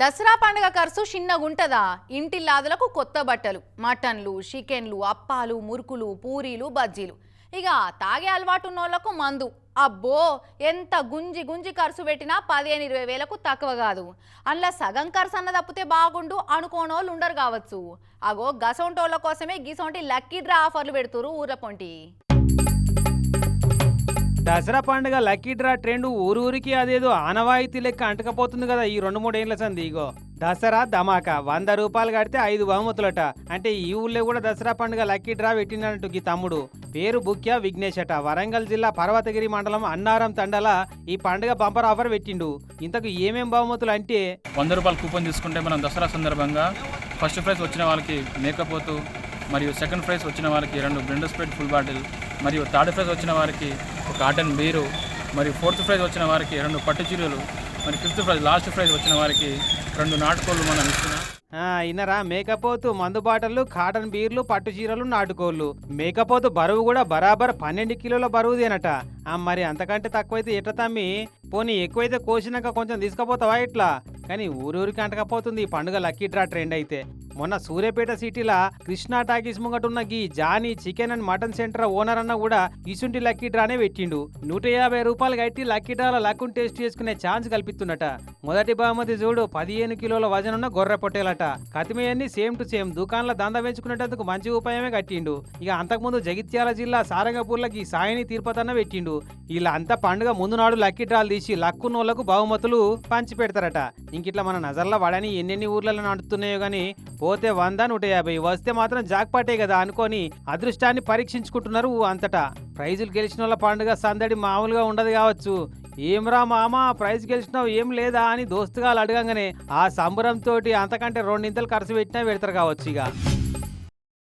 దసరా పండుగ ఖర్చు చిన్నగుంటదా? ఇంటిల్లాదులకు కొత్త బట్టలు, మటన్లు, చికెన్లు, అప్పాలు, మురుకులు, పూరీలు, బజ్జీలు. ఇక తాగే అలవాటు ఉన్నోళ్లకు మందు. అబ్బో, ఎంత గుంజి గుంజి ఖర్చు పెట్టినా 15-20 వేలకు తక్కువ కాదు. అందులో సగం ఖర్చు అన్న తప్పితే బాగుండు అనుకోనోళ్ళు ఉండరు కావచ్చు. అగో గసొంటోళ్ళ కోసమే గిసొంటి లక్కీ డ్రా ఆఫర్లు పెడుతురు ఊర్ల పొంటి. దసరా పండుగ లక్కీ డ్రా ట్రెండ్ ఊరికి అదేదో ఆనవాయితీ లెక్క అంటకపోతుంది కదా ఈ 2-3 ఏళ్ల సంది. ఇగో దసరా ధమాకా 100 రూపాయలు కడితే 5 బహుమతులట. అంటే ఈ ఊళ్ళో కూడా దసరా పండుగ లక్కీ డ్రా పెట్టినట్టు ఈ తమ్ముడు పేరు బుక్యా విఘ్నేష్ అట. వరంగల్ జిల్లా పర్వతగిరి మండలం అన్నారం తండల ఈ పండుగ బంపర్ ఆఫర్ పెట్టిండు. ఇంతకు ఏమేం బహుమతులు అంటే 100 రూపాయల కూపన్ తీసుకుంటే మనం దసరా సందర్భంగా ఫస్ట్ ప్రైజ్ వచ్చిన వాళ్ళకి మేకపోతు, మరియు సెకండ్ ప్రైజ్ వచ్చిన వారికి 2 బ్లెండర్ స్ప్రైట్ ఫుల్ బాటిల్, మరియు థర్డ్ ప్రైజ్ వచ్చిన వారికి ఒక కాటన్ బీరు, మరియు ఫోర్త్ ప్రైజ్ వచ్చిన వారికి 2 పట్టు చీరలు, మరి ఫిఫ్త్ ప్రైజ్ లాస్ట్ ప్రైజ్ వచ్చిన వారికి 2 నాటుకోళ్ళు మనం ఇస్తున్నాం. ఇన్నరా మేకపోతు మందు బాటలు, కాటన్ బీర్లు, పట్టు చీరలు, నాటుకోళ్ళు. మేకపోతు బరువు కూడా బరాబర్ 12 కిలోల బరువుదేనట. మరి అంతకంటే తక్కువైతే ఎట్లా తమ్మి? పోనీ ఎక్కువైతే కోసినాక కొంచెం తీసుకుపోతావా ఇట్లా? కానీ ఊరూరికి అంటకపోతుంది ఈ పండుగ లక్కీ డ్రా ట్రెండ్ అయితే. మొన్న సూర్యాపేట సిటీలా కృష్ణా టాకీస్ ముంగటున్న గీ Johnny chicken and mutton centre owner అన్న కూడా ఇసుంటి లక్కీ డ్రానే పెట్టిండు. 150 రూపాయలు కట్టి లక్కీ డ్రాల లక్కును టేస్ట్ చేసుకునే ఛాన్స్ కల్పిస్తున్నట. మొదటి బహుమతి చూడు 15 కిలోల వజనున్న గొర్రె పొట్టేలట. కతిమయన్ని సేమ్ టు సేమ్ దుకాణంలో దంద పెంచుకునేటందుకు మంచి ఉపాయమే కట్టిండు. ఇక అంతకుముందు జగిత్యాల జిల్లా సారంగపూర్లకి సాయిని తిరుపతన్న పెట్టిండు. ఇలా అంతా పండుగ ముందు నాడు లక్కీ డ్రాలు తీసి లక్కున్నోళ్లకు బహుమతులు పంచి పెడతారట. ఇంకిట్లా మన నజర్ల వాడని ఎన్నెన్ని ఊర్లలో నడుతున్నాయో గానీ పోతే 100-150, వస్తే మాత్రం జాక్పాటే కదా అనుకొని అదృష్టాన్ని పరీక్షించుకుంటున్నారు అంతటా. ప్రైజులు గెలిచిన వాళ్ళ పండుగ సందడి మామూలుగా ఉండదు కావచ్చు. ఏమ్రా మామ ప్రైజ్ గెలిచినావు ఏం లేదా అని దోస్తుగాలు అడగంగానే ఆ సంబరంతో అంతకంటే 2 ఇంతలు ఖర్చు పెట్టినా పెడతారు కావచ్చు. ఇక